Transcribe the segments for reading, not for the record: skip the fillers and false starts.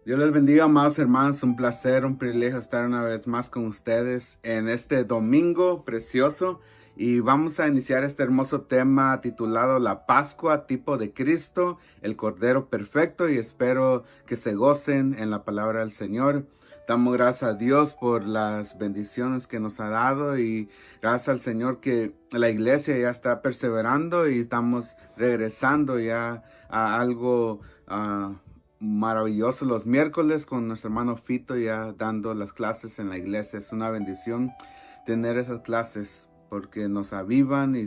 Dios les bendiga, amados hermanos. Un placer, un privilegio estar una vez más con ustedes en este domingo precioso. Y vamos a iniciar este hermoso tema titulado La Pascua, tipo de Cristo, el Cordero Perfecto. Y espero que se gocen en la palabra del Señor. Damos gracias a Dios por las bendiciones que nos ha dado y gracias al Señor que la iglesia ya está perseverando y estamos regresando ya a algo maravilloso los miércoles con nuestro hermano Fito ya dando las clases en la iglesia. Es una bendición tener esas clases porque nos avivan y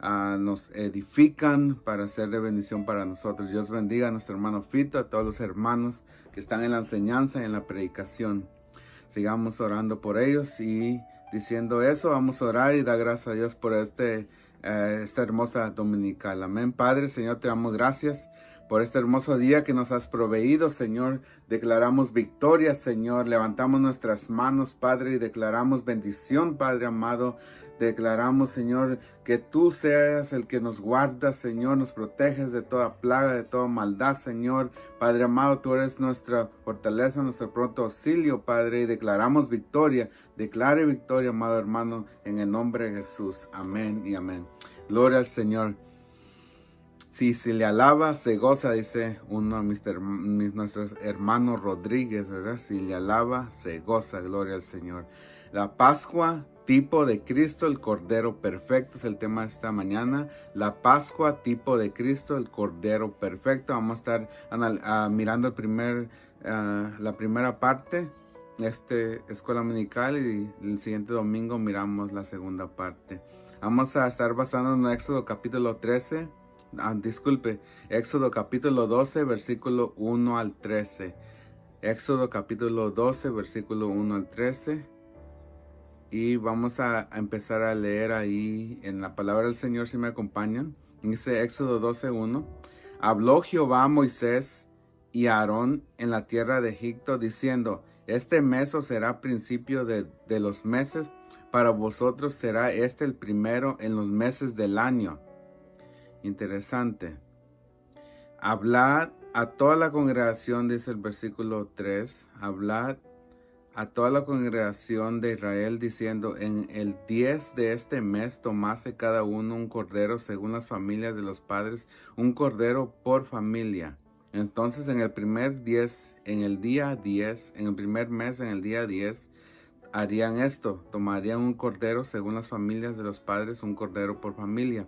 nos edifican para ser de bendición para nosotros. Dios bendiga a nuestro hermano Fito, a todos los hermanos que están en la enseñanza y en la predicación. Sigamos orando por ellos y diciendo eso, vamos a orar y dar gracias a Dios por esta hermosa dominical. Amén. Padre, Señor, te damos gracias por este hermoso día que nos has proveído, Señor. Declaramos victoria, Señor. Levantamos nuestras manos, Padre, y declaramos bendición, Padre amado. Declaramos, Señor, que tú seas el que nos guarda, Señor, nos proteges de toda plaga, de toda maldad, Señor. Padre amado, tú eres nuestra fortaleza, nuestro pronto auxilio, Padre, y declaramos victoria. Declare victoria, amado hermano, en el nombre de Jesús. Amén y amén. Gloria al Señor. Si se le alaba, se goza, dice uno de nuestros hermanos Rodríguez, ¿verdad? Si le alaba, se goza, gloria al Señor. La Pascua, tipo de Cristo, el Cordero Perfecto, es el tema de esta mañana. La Pascua, tipo de Cristo, el Cordero Perfecto. Vamos a estar mirando la primera parte, escuela dominical, y el siguiente domingo miramos la segunda parte. Vamos a estar basando en Éxodo capítulo 13. Éxodo capítulo 12, versículo 1 al 13. Éxodo capítulo 12, versículo 1 al 13. Y vamos a empezar a leer ahí en la palabra del Señor, si me acompañan. Dice Éxodo 12, 1. Habló Jehová a Moisés y a Aarón en la tierra de Egipto, diciendo: Este mes os será principio de los meses, para vosotros será el primero en los meses del año. Interesante. Hablad a toda la congregación, dice el versículo 3, hablad a toda la congregación de Israel, diciendo: En el 10 de este mes tomase cada uno un cordero según las familias de los padres, un cordero por familia. Entonces en el primer 10, en el día 10, en el primer mes, en el día 10, harían esto: tomarían un cordero según las familias de los padres, un cordero por familia.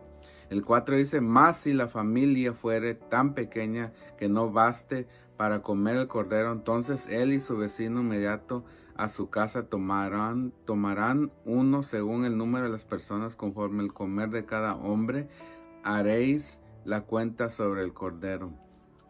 El 4 dice: Mas si la familia fuere tan pequeña que no baste para comer el cordero, entonces él y su vecino inmediato a su casa tomarán uno según el número de las personas, conforme el comer de cada hombre. Haréis la cuenta sobre el cordero.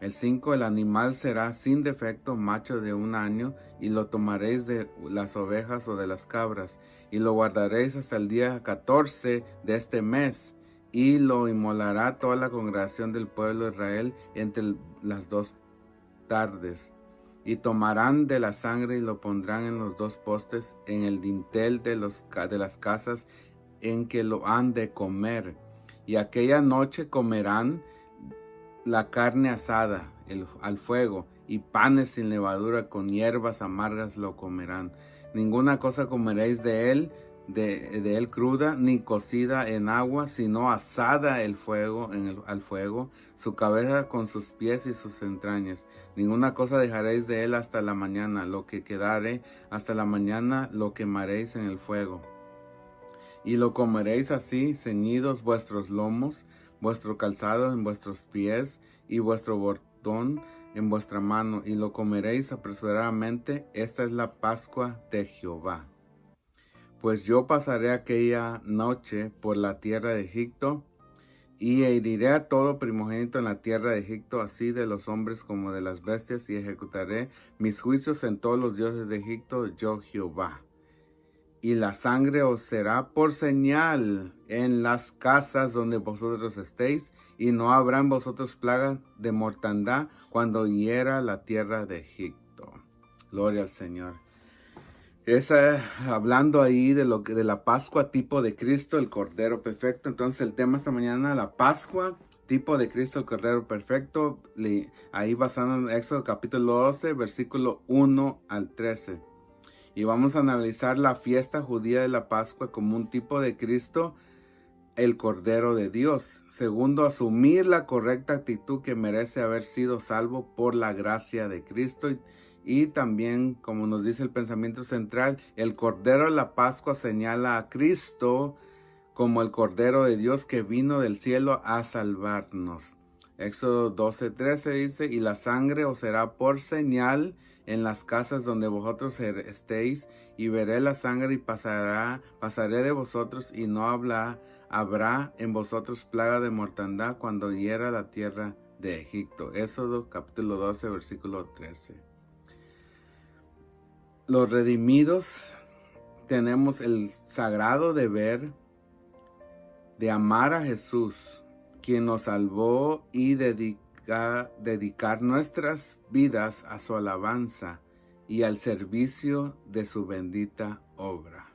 El 5, el animal será sin defecto, macho de 1 año, y lo tomaréis de las ovejas o de las cabras, y lo guardaréis hasta el día 14 de este mes, y lo inmolará toda la congregación del pueblo de Israel entre las 2 tardes. Y tomarán de la sangre y lo pondrán en los 2 postes, en el dintel de las casas en que lo han de comer. Y aquella noche comerán la carne asada al fuego, y panes sin levadura, con hierbas amargas lo comerán. Ninguna cosa comeréis de él cruda, ni cocida en agua, sino asada al fuego, su cabeza con sus pies y sus entrañas. Ninguna cosa dejaréis de él hasta la mañana. Lo que quedare hasta la mañana lo quemaréis en el fuego. Y lo comeréis así, ceñidos vuestros lomos, vuestro calzado en vuestros pies, y vuestro bordón en vuestra mano, y lo comeréis apresuradamente. Esta es la Pascua de Jehová. Pues yo pasaré aquella noche por la tierra de Egipto, y heriré a todo primogénito en la tierra de Egipto, así de los hombres como de las bestias, y ejecutaré mis juicios en todos los dioses de Egipto, yo Jehová. Y la sangre os será por señal en las casas donde vosotros estéis, y no habrá en vosotros plaga de mortandad cuando hiera la tierra de Egipto. Gloria al Señor. Hablando ahí de la Pascua, tipo de Cristo, el Cordero Perfecto. Entonces el tema esta mañana, la Pascua, tipo de Cristo, el Cordero Perfecto, ahí basado en Éxodo capítulo 12, versículo 1 al 13. Y vamos a analizar la fiesta judía de la Pascua como un tipo de Cristo, el Cordero de Dios. Segundo, asumir la correcta actitud que merece haber sido salvo por la gracia de Cristo. Y también, como nos dice el pensamiento central, el Cordero de la Pascua señala a Cristo como el Cordero de Dios que vino del cielo a salvarnos. Éxodo 12:13 dice, y la sangre os será por señal en las casas donde vosotros estéis, y veré la sangre y pasaré de vosotros, y no habrá en vosotros plaga de mortandad cuando hiera la tierra de Egipto. Éxodo capítulo 12, versículo 13. Los redimidos tenemos el sagrado deber de amar a Jesús, quien nos salvó, y dedicar nuestras vidas a su alabanza y al servicio de su bendita obra.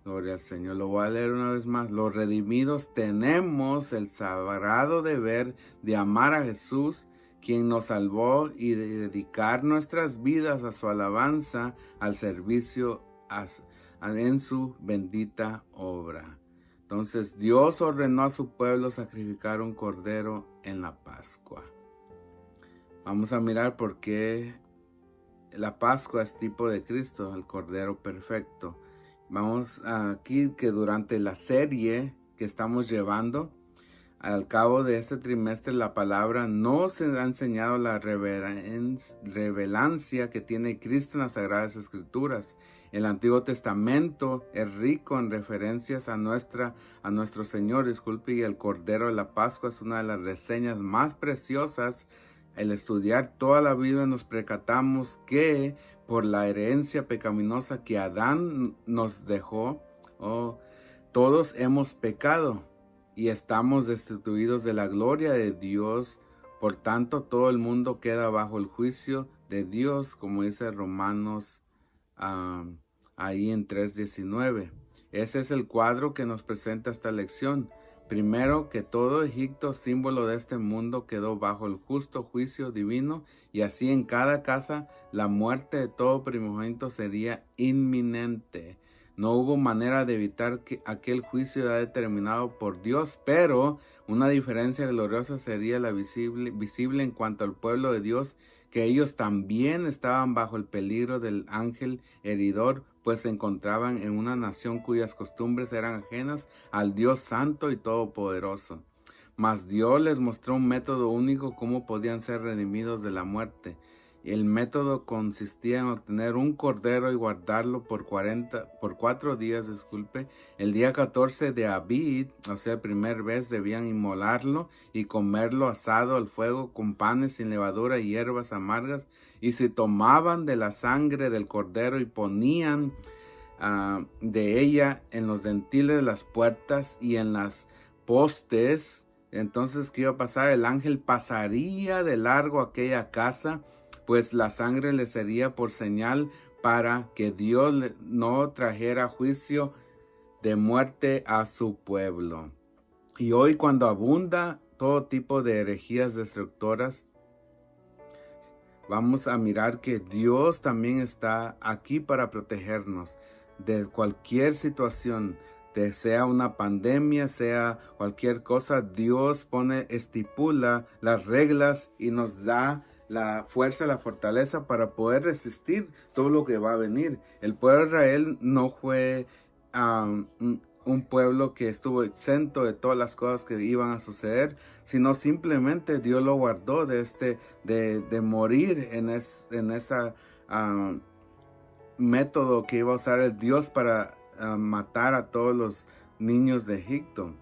Gloria al Señor. Lo voy a leer una vez más. Los redimidos tenemos el sagrado deber de amar a Jesús, quien nos salvó, y de dedicar nuestras vidas a su alabanza, al servicio en su bendita obra. Entonces Dios ordenó a su pueblo sacrificar un cordero en la Pascua. Vamos a mirar por qué la Pascua es tipo de Cristo, el Cordero Perfecto. Vamos aquí que durante la serie que estamos llevando, al cabo de este trimestre, la palabra nos ha enseñado la revelancia que tiene Cristo en las Sagradas Escrituras. El Antiguo Testamento es rico en referencias a nuestro Señor, y el Cordero de la Pascua es una de las reseñas más preciosas. Al estudiar toda la Biblia nos percatamos que por la herencia pecaminosa que Adán nos dejó, todos hemos pecado y estamos destituidos de la gloria de Dios. Por tanto, todo el mundo queda bajo el juicio de Dios, como dice Romanos ahí en 3:19. Ese es el cuadro que nos presenta esta lección. Primero, que todo Egipto, símbolo de este mundo, quedó bajo el justo juicio divino, y así en cada casa la muerte de todo primogénito sería inminente. No hubo manera de evitar que aquel juicio ya determinado por Dios, pero una diferencia gloriosa sería la visible en cuanto al pueblo de Dios, que ellos también estaban bajo el peligro del ángel heridor, pues se encontraban en una nación cuyas costumbres eran ajenas al Dios Santo y Todopoderoso. Mas Dios les mostró un método único cómo podían ser redimidos de la muerte. El método consistía en obtener un cordero y guardarlo por 4 días. El día 14 de Abib, o sea, el primer mes, debían inmolarlo y comerlo asado al fuego con panes sin levadura y hierbas amargas. Y si tomaban de la sangre del cordero y ponían de ella en los dinteles de las puertas y en las postes, entonces, ¿qué iba a pasar? El ángel pasaría de largo aquella casa, pues la sangre le sería por señal para que Dios no trajera juicio de muerte a su pueblo. Y hoy, cuando abunda todo tipo de herejías destructoras, vamos a mirar que Dios también está aquí para protegernos de cualquier situación, sea una pandemia, sea cualquier cosa. Dios estipula las reglas y nos da la fuerza, la fortaleza para poder resistir todo lo que va a venir. El pueblo de Israel no fue un pueblo que estuvo exento de todas las cosas que iban a suceder, sino simplemente Dios lo guardó de morir en esa método que iba a usar el Dios para matar a todos los niños de Egipto.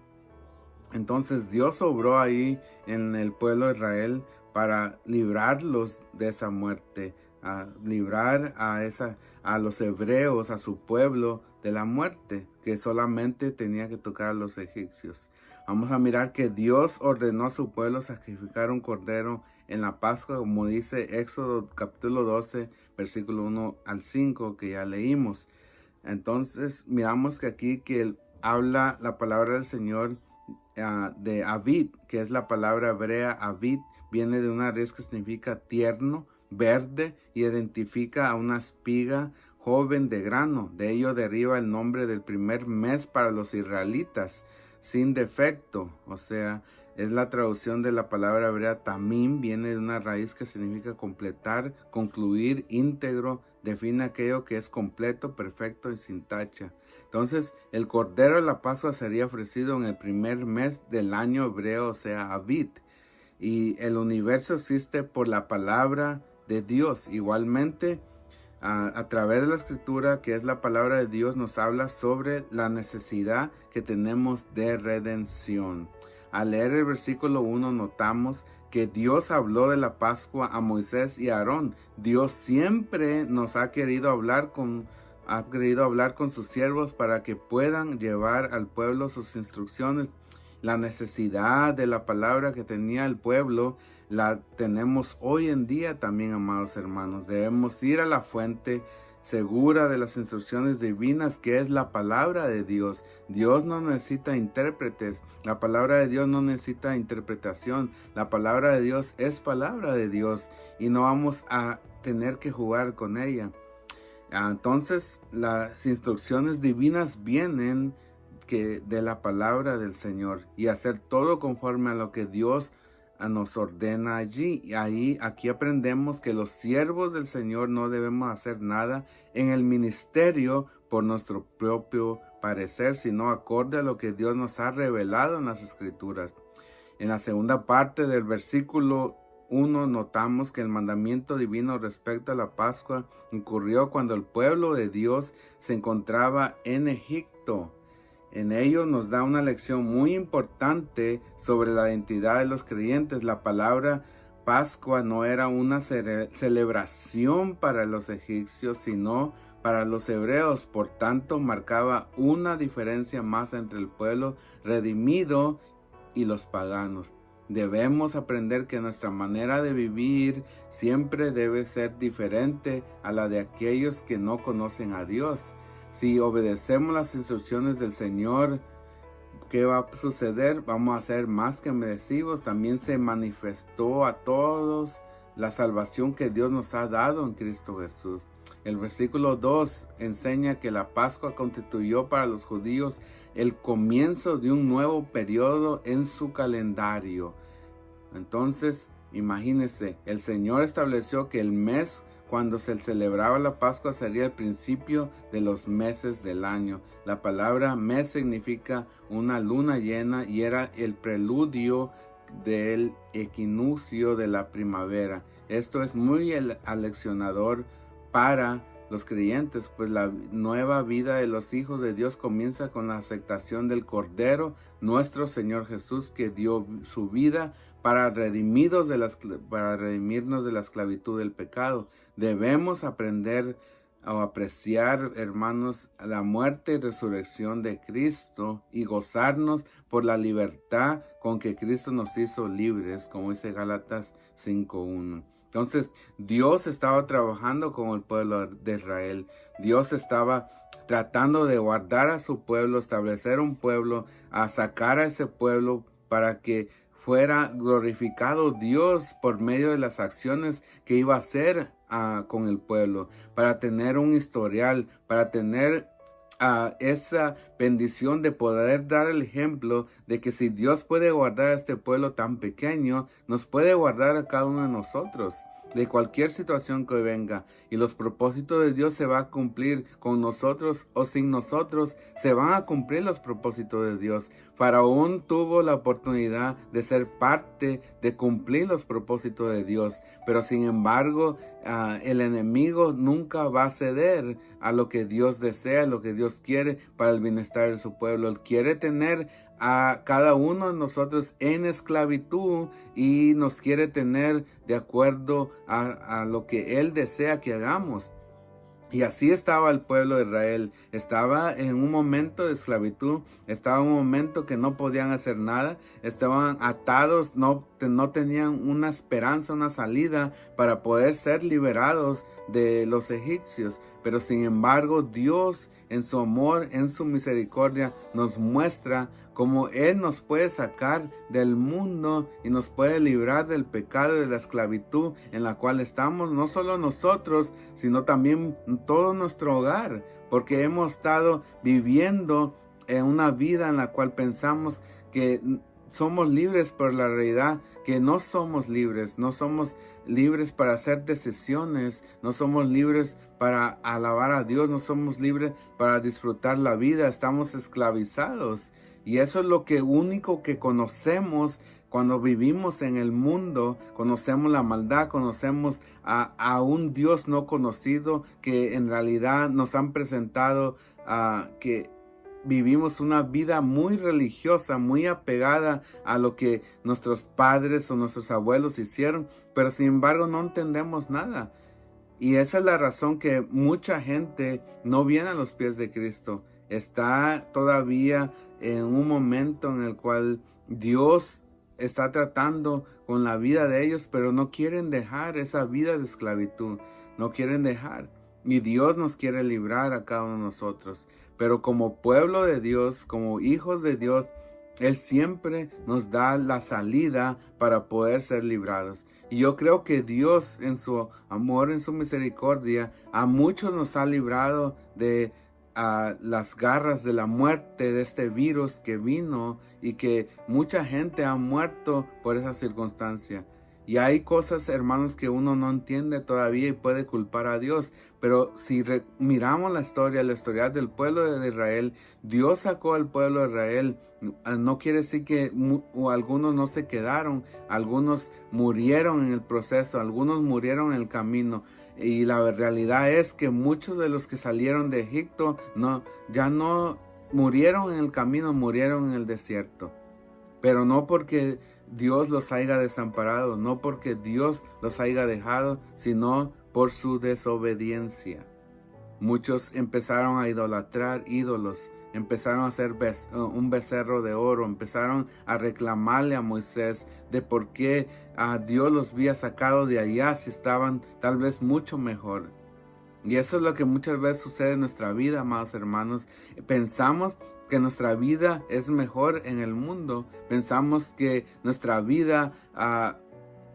Entonces Dios obró ahí en el pueblo de Israel para librarlos de esa muerte, a librar a los hebreos, a su pueblo, de la muerte que solamente tenía que tocar a los egipcios. Vamos a mirar que Dios ordenó a su pueblo sacrificar un cordero en la Pascua, como dice Éxodo capítulo 12, versículo 1 al 5, que ya leímos. Entonces miramos que aquí que habla la palabra del Señor de Avid, que es la palabra hebrea Avid, viene de una raíz que significa tierno, verde, y identifica a una espiga joven de grano. De ello deriva el nombre del primer mes para los israelitas, sin defecto. O sea, es la traducción de la palabra hebrea tamim, viene de una raíz que significa completar, concluir, íntegro, define aquello que es completo, perfecto y sin tacha. Entonces, el Cordero de la Pascua sería ofrecido en el primer mes del año hebreo, o sea, Avid. Y el universo existe por la palabra de Dios. Igualmente, a través de la Escritura, que es la palabra de Dios, nos habla sobre la necesidad que tenemos de redención. Al leer el versículo 1 notamos que Dios habló de la Pascua a Moisés y a Aarón. Dios siempre nos ha querido hablar con sus siervos para que puedan llevar al pueblo sus instrucciones. La necesidad de la palabra que tenía el pueblo la tenemos hoy en día también, amados hermanos. Debemos ir a la fuente segura de las instrucciones divinas, que es la palabra de Dios. Dios no necesita intérpretes. La palabra de Dios no necesita interpretación. La palabra de Dios es palabra de Dios y no vamos a tener que jugar con ella. Entonces, las instrucciones divinas vienen de la palabra del Señor, y hacer todo conforme a lo que Dios nos ordena allí. Y aquí aprendemos que los siervos del Señor no debemos hacer nada en el ministerio por nuestro propio parecer, sino acorde a lo que Dios nos ha revelado en las Escrituras. En la segunda parte del versículo 1 notamos que el mandamiento divino respecto a la Pascua ocurrió cuando el pueblo de Dios se encontraba en Egipto. En ello nos da una lección muy importante sobre la identidad de los creyentes. La palabra Pascua no era una celebración para los egipcios, sino para los hebreos. Por tanto, marcaba una diferencia más entre el pueblo redimido y los paganos. Debemos aprender que nuestra manera de vivir siempre debe ser diferente a la de aquellos que no conocen a Dios. Si obedecemos las instrucciones del Señor, ¿qué va a suceder? Vamos a ser más que bendecidos. También se manifestó a todos la salvación que Dios nos ha dado en Cristo Jesús. El versículo 2 enseña que la Pascua constituyó para los judíos el comienzo de un nuevo periodo en su calendario. Entonces, imagínense, el Señor estableció que el mes cuando se celebraba la Pascua sería el principio de los meses del año. La palabra mes significa una luna llena y era el preludio del equinoccio de la primavera. Esto es muy aleccionador para los creyentes, pues la nueva vida de los hijos de Dios comienza con la aceptación del Cordero, nuestro Señor Jesús, que dio su vida para redimirnos de la esclavitud del pecado. Debemos aprender o apreciar, hermanos, la muerte y resurrección de Cristo y gozarnos por la libertad con que Cristo nos hizo libres, como dice Gálatas 5:1. Entonces, Dios estaba trabajando con el pueblo de Israel. Dios estaba tratando de guardar a su pueblo, establecer un pueblo, a sacar a ese pueblo para que fuera glorificado Dios por medio de las acciones que iba a hacer con el pueblo, para tener un historial, para tener esa bendición de poder dar el ejemplo de que si Dios puede guardar a este pueblo tan pequeño, nos puede guardar a cada uno de nosotros de cualquier situación que venga, y los propósitos de Dios se van a cumplir con nosotros o sin nosotros. Se van a cumplir los propósitos de Dios. Faraón tuvo la oportunidad de ser parte de cumplir los propósitos de Dios, pero sin embargo el enemigo nunca va a ceder a lo que Dios desea, lo que Dios quiere para el bienestar de su pueblo. Él quiere tener a cada uno de nosotros en esclavitud y nos quiere tener de acuerdo a lo que Él desea que hagamos. Y así estaba el pueblo de Israel. Estaba en un momento de esclavitud, estaba en un momento que no podían hacer nada, estaban atados, no tenían una esperanza, una salida para poder ser liberados de los egipcios. pero sin embargo Dios en su amor, en su misericordia, nos muestra cómo Él nos puede sacar del mundo y nos puede librar del pecado y de la esclavitud en la cual estamos, no solo nosotros, sino también todo nuestro hogar, porque hemos estado viviendo en una vida en la cual pensamos que somos libres, pero la realidad que no somos libres, no somos libres para hacer decisiones, no somos libres para alabar a Dios, no somos libres para disfrutar la vida, estamos esclavizados. Y eso es lo único que conocemos cuando vivimos en el mundo. Conocemos la maldad, conocemos a un Dios no conocido que en realidad nos han presentado que vivimos una vida muy religiosa, muy apegada a lo que nuestros padres o nuestros abuelos hicieron, pero sin embargo no entendemos nada. Y esa es la razón que mucha gente no viene a los pies de Cristo. Está todavía en un momento en el cual Dios está tratando con la vida de ellos, pero no quieren dejar esa vida de esclavitud. No quieren dejar. Y Dios nos quiere librar a cada uno de nosotros. Pero como pueblo de Dios, como hijos de Dios, Él siempre nos da la salida para poder ser librados. Y yo creo que Dios en su amor, en su misericordia, a muchos nos ha librado de las garras de la muerte, de este virus que vino y que mucha gente ha muerto por esa circunstancia. Y hay cosas, hermanos, que uno no entiende todavía y puede culpar a Dios. Pero si miramos la historia del pueblo de Israel, Dios sacó al pueblo de Israel. No quiere decir que algunos no se quedaron, algunos murieron en el proceso, algunos murieron en el camino. Y la realidad es que muchos de los que salieron de Egipto ya no murieron en el camino, murieron en el desierto. Pero no porque Dios los haya desamparado, no porque Dios los haya dejado, sino por su desobediencia. Muchos empezaron a idolatrar ídolos, empezaron a hacer un becerro de oro, empezaron a reclamarle a Moisés de por qué Dios los había sacado de allá si estaban tal vez mucho mejor. Y eso es lo que muchas veces sucede en nuestra vida, amados hermanos. Pensamos que nuestra vida es mejor en el mundo. Pensamos que nuestra vida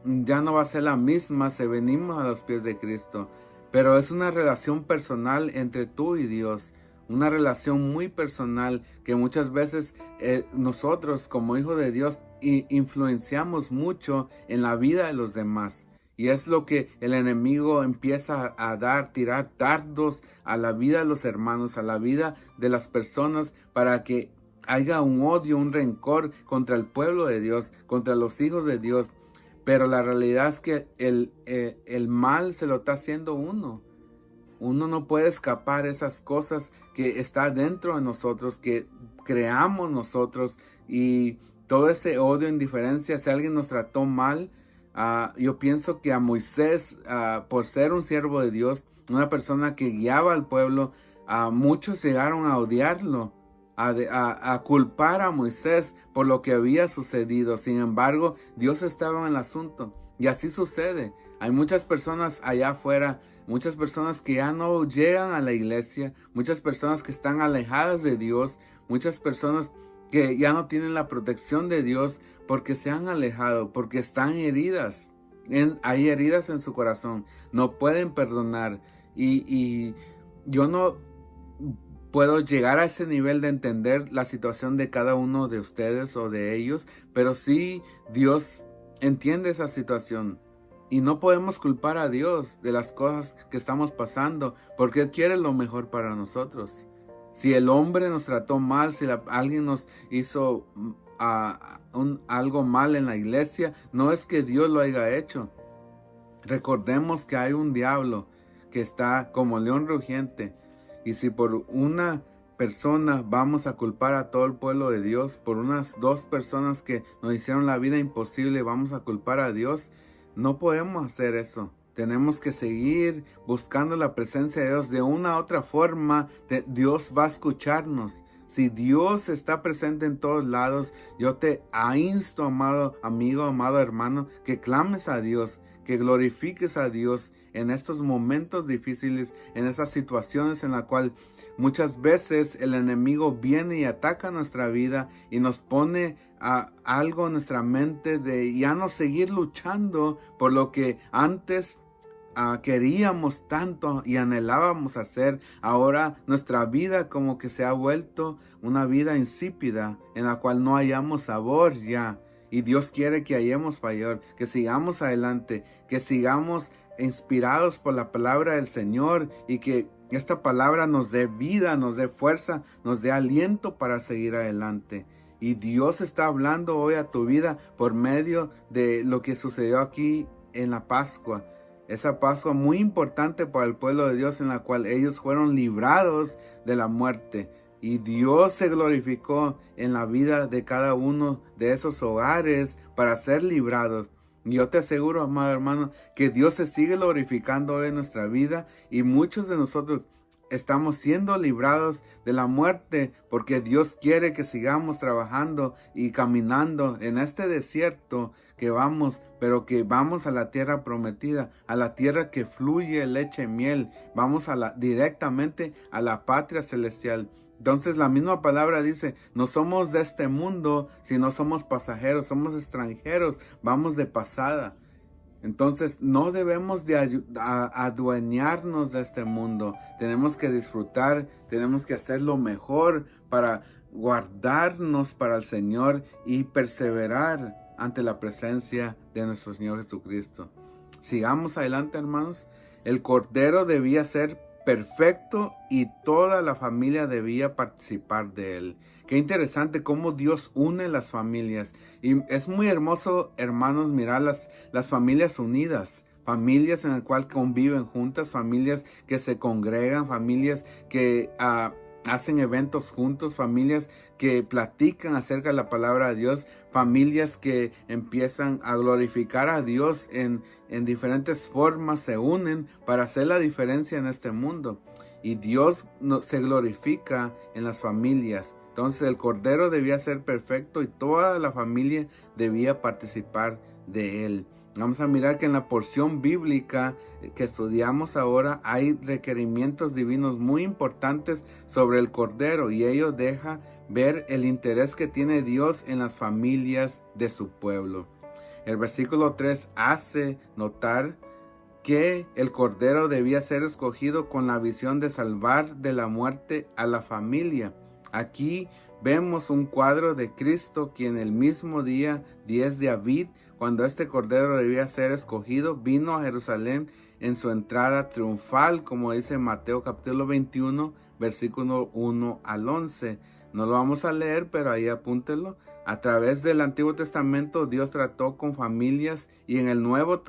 ya no va a ser la misma si venimos a los pies de Cristo. Pero es una relación personal entre tú y Dios. Una relación muy personal que muchas veces nosotros como hijos de Dios influenciamos mucho en la vida de los demás. Y es lo que el enemigo empieza a tirar dardos a la vida de los hermanos, a la vida de las personas, para que haya un odio, un rencor contra el pueblo de Dios, contra los hijos de Dios. Pero la realidad es que el mal se lo está haciendo uno. Uno no puede escapar esas cosas que está dentro de nosotros, que creamos nosotros, y todo ese odio, indiferencia, si alguien nos trató mal. Yo pienso que a Moisés, por ser un siervo de Dios, una persona que guiaba al pueblo, muchos llegaron a odiarlo, a culpar a Moisés por lo que había sucedido. Sin embargo, Dios estaba en el asunto, y así sucede. Hay muchas personas allá afuera, muchas personas que ya no llegan a la iglesia, muchas personas que están alejadas de Dios, muchas personas que ya no tienen la protección de Dios porque se han alejado, porque están heridas. Hay heridas en su corazón, no pueden perdonar. Y yo no puedo llegar a ese nivel de entender la situación de cada uno de ustedes o de ellos, pero sí Dios entiende esa situación. Y no podemos culpar a Dios de las cosas que estamos pasando, porque Él quiere lo mejor para nosotros. Si el hombre nos trató mal, si alguien nos hizo algo mal en la iglesia, no es que Dios lo haya hecho. Recordemos que hay un diablo que está como león rugiente, y si por una persona vamos a culpar a todo el pueblo de Dios, por unas 2 personas que nos hicieron la vida imposible, vamos a culpar a Dios. No podemos hacer eso. Tenemos que seguir buscando la presencia de Dios. De una u otra forma, Dios va a escucharnos. Si Dios está presente en todos lados, yo te insto, amado amigo, amado hermano, que clames a Dios, que glorifiques a Dios en estos momentos difíciles, en estas situaciones en la cual muchas veces el enemigo viene y ataca nuestra vida y nos pone algo en nuestra mente de ya no seguir luchando por lo que antes queríamos tanto y anhelábamos hacer. Ahora nuestra vida como que se ha vuelto una vida insípida en la cual no hallamos sabor ya. Y Dios quiere que hallemos favor, que sigamos adelante, que sigamos inspirados por la palabra del Señor y que esta palabra nos dé vida, nos dé fuerza, nos dé aliento para seguir adelante. Y Dios está hablando hoy a tu vida por medio de lo que sucedió aquí en la Pascua. Esa Pascua muy importante para el pueblo de Dios en la cual ellos fueron librados de la muerte. Y Dios se glorificó en la vida de cada uno de esos hogares para ser librados. Y yo te aseguro, amado hermano, que Dios se sigue glorificando hoy en nuestra vida y muchos de nosotros estamos siendo librados de la muerte porque Dios quiere que sigamos trabajando y caminando en este desierto que vamos, pero que vamos a la tierra prometida, a la tierra que fluye leche y miel. Vamos directamente a la patria celestial. Entonces la misma palabra dice, no somos de este mundo, sino somos pasajeros, somos extranjeros, vamos de pasada. Entonces no debemos de adueñarnos de este mundo. Tenemos que disfrutar, tenemos que hacer lo mejor para guardarnos para el Señor y perseverar ante la presencia de nuestro Señor Jesucristo. Sigamos adelante, hermanos. El Cordero debía ser perfecto y toda la familia debía participar de él. Qué interesante cómo Dios une las familias. Y es muy hermoso, hermanos, mirar las familias unidas. Familias en las cuales conviven juntas, familias que se congregan, familias que hacen eventos juntos, familias que platican acerca de la palabra de Dios, familias que empiezan a glorificar a Dios en diferentes formas, se unen para hacer la diferencia en este mundo. Y Dios se glorifica en las familias. Entonces el Cordero debía ser perfecto y toda la familia debía participar de él. Vamos a mirar que en la porción bíblica que estudiamos ahora hay requerimientos divinos muy importantes sobre el Cordero y ello deja ver el interés que tiene Dios en las familias de su pueblo. El versículo 3 hace notar que el Cordero debía ser escogido con la visión de salvar de la muerte a la familia. Aquí vemos un cuadro de Cristo quien el mismo día 10 de Aviv, cuando este Cordero debía ser escogido, vino a Jerusalén en su entrada triunfal, como dice Mateo capítulo 21, versículo 1 al 11. No lo vamos a leer, pero ahí apúntelo. A través del Antiguo Testamento, Dios trató con familias y en el Nuevo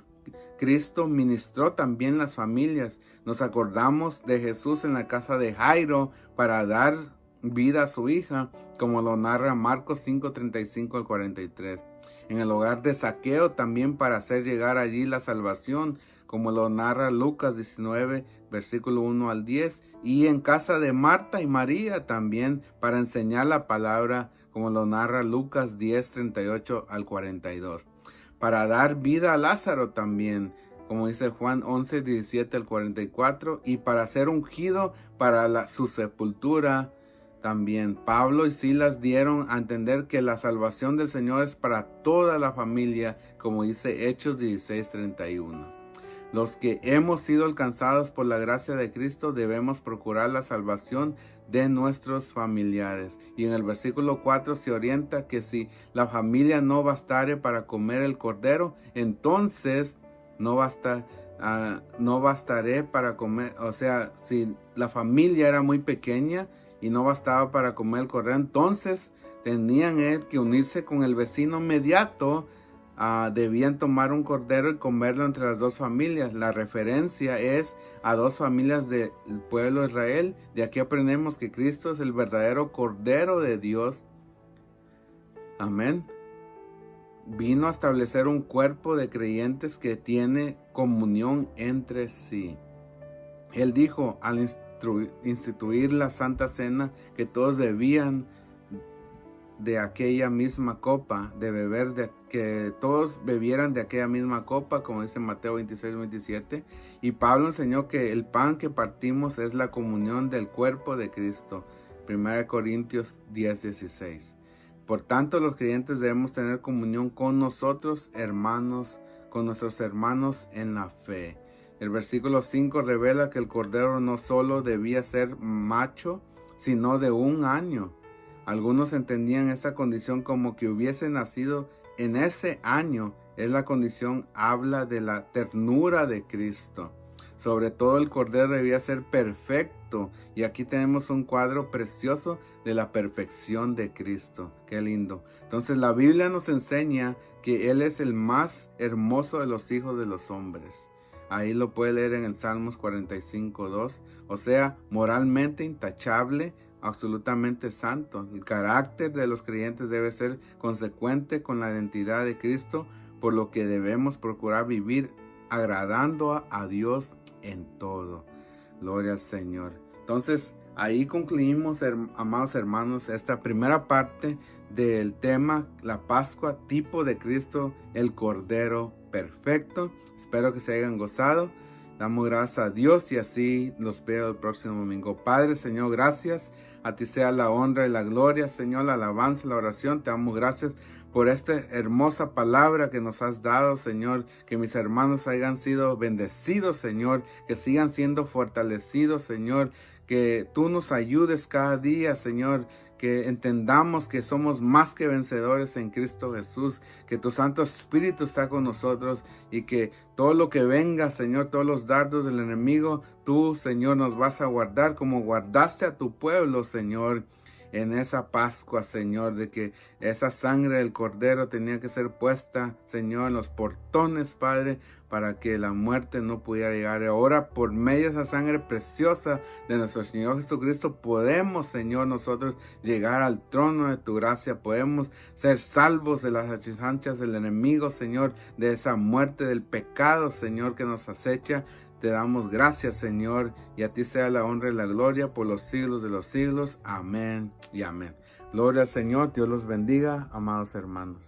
Cristo ministró también las familias. Nos acordamos de Jesús en la casa de Jairo para dar vida a su hija, como lo narra Marcos 5:35 al 43. En el hogar de Zaqueo también para hacer llegar allí la salvación, como lo narra Lucas 19, versículo 1 al 10. Y en casa de Marta y María también para enseñar la palabra, como lo narra Lucas 10, 38 al 42. Para dar vida a Lázaro también, como dice Juan 11, 17 al 44. Y para ser ungido para su sepultura también. Pablo y Silas dieron a entender que la salvación del Señor es para toda la familia, como dice Hechos 16:31. Los que hemos sido alcanzados por la gracia de Cristo debemos procurar la salvación de nuestros familiares. Y en el versículo 4 se orienta que si la familia no bastare para comer el Cordero, entonces no bastaré para comer. O sea, si la familia era muy pequeña y no bastaba para comer el Cordero, entonces tenían que unirse con el vecino inmediato. Debían tomar un cordero y comerlo entre las dos familias. La referencia es a dos familias del pueblo de Israel. De aquí aprendemos que Cristo es el verdadero Cordero de Dios. Amén. Vino a establecer un cuerpo de creyentes que tiene comunión entre sí. Él dijo al instituir la Santa Cena que todos debían de aquella misma copa, de beber, de que todos bebieran de aquella misma copa, como dice Mateo 26, 27. Y Pablo enseñó que el pan que partimos es la comunión del cuerpo de Cristo. 1 Corintios 10, 16. Por tanto, los creyentes debemos tener comunión con nosotros, hermanos, con nuestros hermanos en la fe. El versículo 5 revela que el cordero no solo debía ser macho, sino de 1 año. Algunos entendían esta condición como que hubiese nacido en ese año. Es la condición, habla de la ternura de Cristo. Sobre todo el cordero debía ser perfecto. Y aquí tenemos un cuadro precioso de la perfección de Cristo. Qué lindo. Entonces la Biblia nos enseña que Él es el más hermoso de los hijos de los hombres. Ahí lo puede leer en el Salmos 45, 2. O sea, moralmente intachable, absolutamente santo. El carácter de los creyentes debe ser consecuente con la identidad de Cristo, por lo que debemos procurar vivir agradando a Dios en todo. Gloria al Señor. Entonces, ahí concluimos, amados hermanos, esta primera parte del tema, la Pascua, tipo de Cristo, el Cordero perfecto. Espero que se hayan gozado. Damos gracias a Dios y así los veo el próximo domingo. Padre, Señor, gracias. A ti sea la honra y la gloria, Señor, la alabanza, la oración. Te damos gracias por esta hermosa palabra que nos has dado, Señor. Que mis hermanos hayan sido bendecidos, Señor. Que sigan siendo fortalecidos, Señor. Que tú nos ayudes cada día, Señor. Que entendamos que somos más que vencedores en Cristo Jesús, que tu Santo Espíritu está con nosotros y que todo lo que venga, Señor, todos los dardos del enemigo, tú, Señor, nos vas a guardar como guardaste a tu pueblo, Señor, en esa Pascua, Señor, de que esa sangre del Cordero tenía que ser puesta, Señor, en los portones, Padre, para que la muerte no pudiera llegar. Ahora, por medio de esa sangre preciosa de nuestro Señor Jesucristo, podemos, Señor, nosotros llegar al trono de tu gracia. Podemos ser salvos de las acechanzas del enemigo, Señor, de esa muerte, del pecado, Señor, que nos acecha. Te damos gracias, Señor, y a ti sea la honra y la gloria por los siglos de los siglos. Amén y amén. Gloria al Señor. Dios los bendiga, amados hermanos.